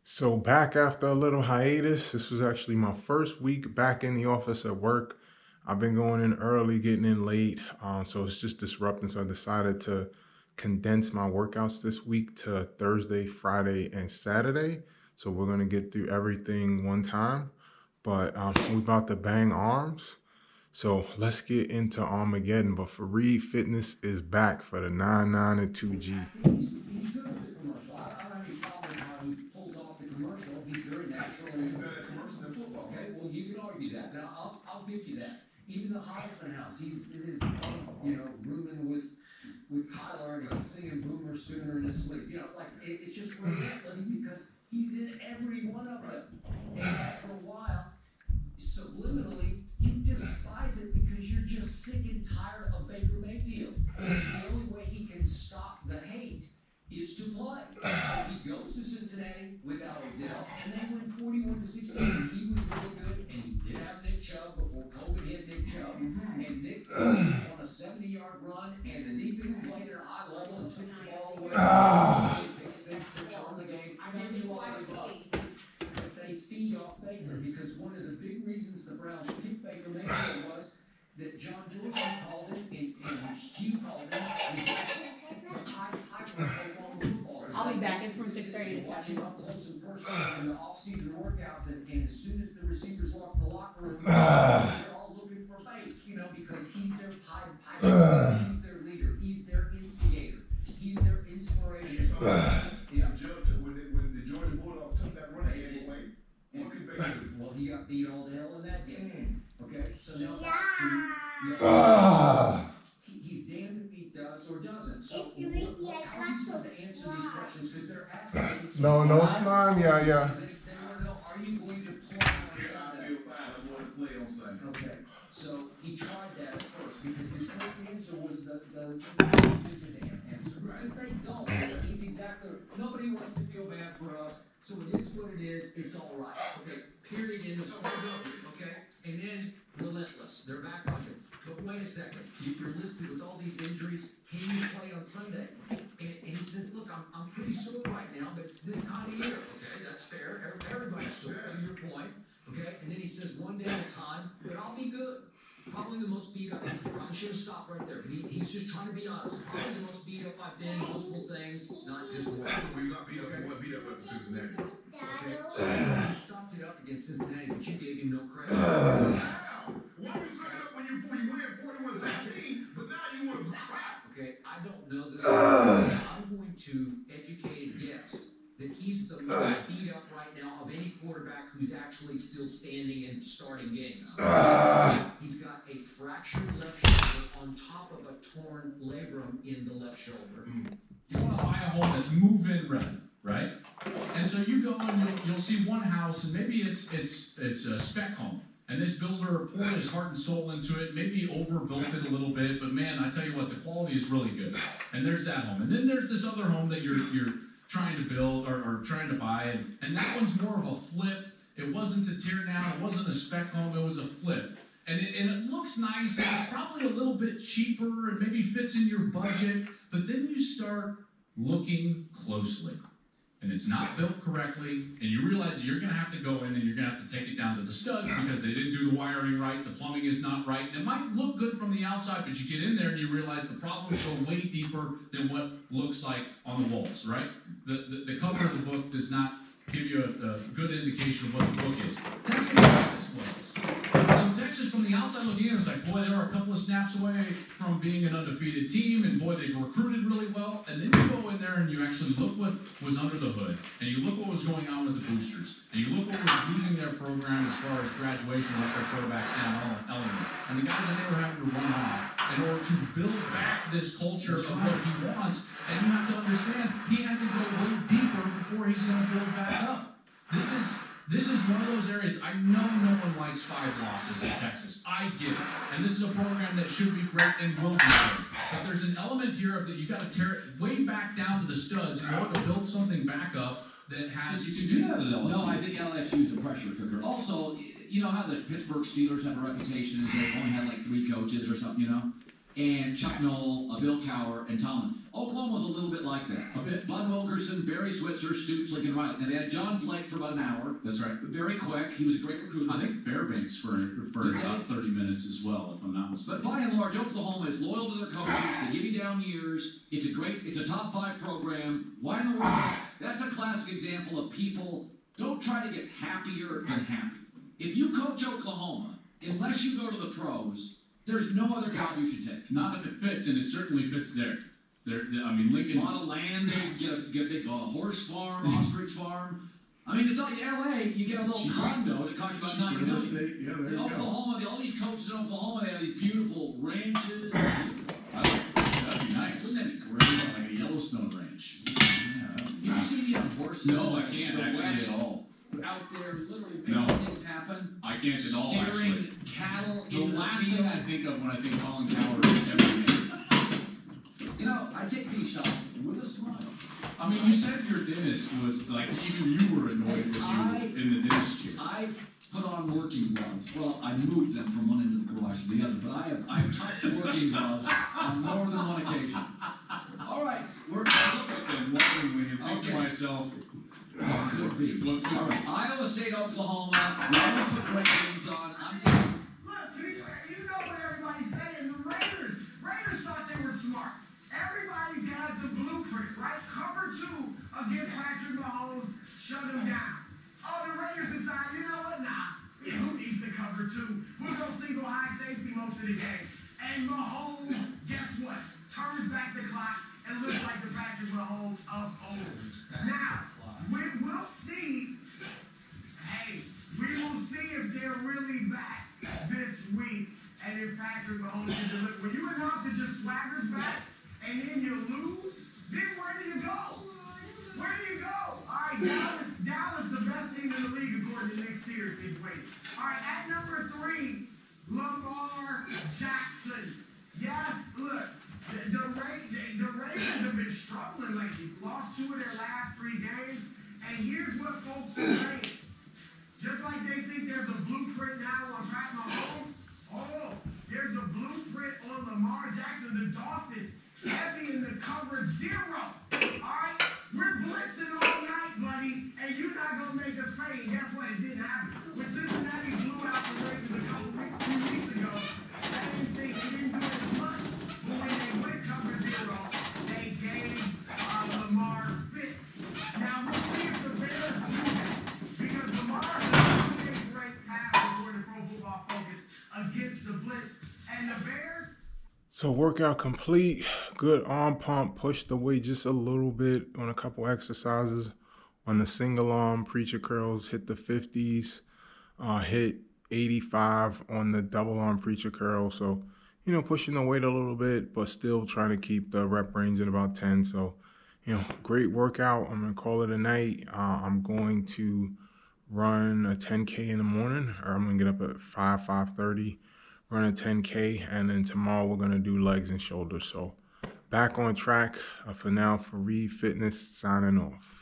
So back after a little hiatus, this was actually my first week back in the office at work. I've been going in early, getting in late, so it's just disrupting. So I decided to condense my workouts this week to Thursday, Friday, and Saturday. So we're gonna get through everything one time, but we're about to bang arms. So let's get into Armageddon. But Fareed Fitness is back for the 99 and 2G. He's good with the commercial. I don't have any problem with how he pulls off the commercial. He's very natural. He's better at commercial than football. Okay, well you can argue that, but I'll give you that. Even the Heisman House, he's in his rooming with Kyler and he's singing Boomer Sooner in his sleep. Like it's just relentless because he's in every one of them. And after a while, subliminally, you despise it because you're just sick and tired of Baker Mayfield. And the only way he can stop the hate is to play. So he goes to Cincinnati without Odell, and they win 41-16. He was really good, and he did have Nick Chubb before COVID hit Nick Chubb. And Nick was on a 70-yard run, and the defense played at a high level and took the ball away. Pick six to turn the game. I give you all the love. But they feed off Baker because one of the big reasons the Browns picked Baker Mayfield was that John Dorsey called him and Hugh called him the high football. I'll be back. It's from 6:30 to Watch 7. him up close and personal in the off-season workouts, and as soon as the receivers walk in the locker room, they're all looking for Baker, because he's their Pied Piper, he's their leader, he's their instigator, he's their inspiration. When the Georgia Bulldogs took that running game away, what could Baker do? Well, he got beat all to hell in that game. Okay, so now back to he's damned if he does or doesn't. So how's he supposed to answer these questions? Because they're asking him. No slime, yeah. They want to know, are you going to play on Sunday? I'm going to play on Sunday. Okay, so he tried that at first because his first answer was the visit answer. Because they don't. He's exactly, nobody wants to feel bad for us, so it is what it is, it's all right. Okay, period, end of story. Okay, and then relentless, they're back on you. But wait a second, you're listed with all these injuries, can you play on Sunday? And he says, look, I'm pretty sore right now, but it's this time of year. Okay, that's fair, everybody's sore, to your point. Okay, and then he says, one day at a time, but I'll be good. Probably the most beat up. I probably should have stopped right there. He's just trying to be honest. Probably the most beat up I've been. Multiple things, not just one. Well, you got beat up. You beat up at Cincinnati. Okay, so he stopped it up against Cincinnati, but you gave him no credit. Wow. Why were you sucking up when you win 41-16, but now you want to crap? Okay, I don't know this. I'm going to educated guess that he's the most beat up right now of any quarterback who's actually still standing and starting games. He's got a fractured left shoulder on top of a torn labrum in the left shoulder. You want to buy a home that's move-in ready, right? And so you go and you'll see one house, and maybe it's a spec home, and this builder poured his heart and soul into it, maybe overbuilt it a little bit, but man, I tell you what, the quality is really good. And there's that home, and then there's this other home that you're trying to build or trying to buy, and that one's more of a flip. It wasn't a tear down, it wasn't a spec home, it was a flip. And it looks nice, and it's probably a little bit cheaper, and maybe fits in your budget, but then you start looking closely, and it's not built correctly, and you realize that you're going to have to go in and you're going to have to take it down to the studs because they didn't do the wiring right, the plumbing is not right, and it might look good from the outside, but you get in there and you realize the problems go way deeper than what looks like on the walls, right? The cover of the book does not give you a good indication of what the book is. That's what Texas was. So Texas, from the outside looking in, it's like, boy, they were a couple of snaps away from being an undefeated team, and boy, they recruited really well. And then you go in there and you actually look what was under the hood, and you look what was going on with the boosters, and you look what was leading their program as far as graduation, like their quarterback Sam Ellinger, and the guys that they were having to run on in order to build back this culture of what he wants. And you have to understand, he had to go way deeper before he's going to build back up. This is one of those areas. I know no one likes 5 losses in Texas. I get it. And this is a program that should be great and will be great. But there's an element here of that you got to tear it way back down to the studs in order to build something back up that has. You can do that at LSU. No, I think LSU is a pressure cooker. Also, you know how the Pittsburgh Steelers have a reputation as they've only had like 3 coaches or something, And Chuck Noll, Bill Cowher, and Tomlin. Oklahoma's a little bit like that. A bit. Bud Wilkerson, Barry Switzer, Stoops, Lincoln Riley. Now they had John Blake for about an hour. That's right. Very quick. He was a great recruiter. I think Fairbanks for about 30 minutes as well, if I'm not But mistaken. by and large, Oklahoma is loyal to their coaches. They give you down years. It's a top 5 program. Why in the world? That's a classic example of people don't try to get happier than happy. If you coach Oklahoma, unless you go to the pros, there's no other job you should take. Not if it fits, and it certainly fits there. I mean, A Lincoln. lot of land, they get a horse farm, ostrich farm. I mean, it's like LA, you get a little condo that costs about $9 Real million. estate, yeah, there you go. Oklahoma, all these coaches in Oklahoma, they have these beautiful ranches. That'd be nice. Wouldn't that be great? Like a Yellowstone ranch. Yeah, that'd be You nice. see me on horses? No, I can't The actually West, at all. out there literally making No. things happen. I can't at all, Steering actually. cattle The into last the thing field. I think of when I think Colin Cowherd is everything. You know, I take these shots with a smile. I mean, you said your dentist was like, even you were annoyed with you in the dentist chair. I put on working gloves. Well, I moved them from one end of the garage to the other, but I've touched working gloves on more than one occasion. All right, we're And wondering when you think to Okay. myself, could be. what could All be? right, Iowa State, Oklahoma. We already put great games on. I'm sorry. Look, people, you know what everybody's saying. The Raiders thought they were smart. Everybody's got the blueprint, right? Cover 2 against Patrick Mahomes, shut him down. Oh, the Raiders decide, you know what? Nah, who needs to cover 2? We'll go single high safety most of the game. And Mahomes, guess what? Turns back the clock and looks like the Patrick Mahomes of old. Now, we'll see. Hey, we will see if they're really back this week and if Patrick Mahomes can deliver. When you announce that your swagger's back and then you lose, then where do you go? Where do you go? All right, Dallas, the best team in the league according to Nick Sears this week. All right, at number 3, Lamar Jackson. Yes, look, the Ravens have been struggling lately. Lost 2 of their last 3 games. And here's what folks are saying. Just like they think there's a blueprint now on Pat Mahomes, oh, there's a blueprint on Lamar Jackson. The Dolphins heavy in the cover 0. All right? We're blitzing all night, buddy, and you're not going to make us pay. And guess what? It didn't happen. When Cincinnati blew out the Ravens a few weeks ago, same thing. They didn't do it as much. But when they went cover 0, they gave Lamar fits. Now, we'll see if the Bears do that. Because Lamar is a great passer according to Pro Football Focus against the blitz. And the Bears, So workout complete, good arm pump, pushed the weight just a little bit on a couple exercises. On the single arm, preacher curls hit the 50s, hit 85 on the double arm preacher curl. So, you know, pushing the weight a little bit, but still trying to keep the rep range at about 10. So, you know, great workout. I'm going to call it a night. I'm going to run a 10K in the morning, or I'm going to get up at 5:30. Run a 10K, and then tomorrow we're going to do legs and shoulders. So back on track for now. Fareed Fitness signing off.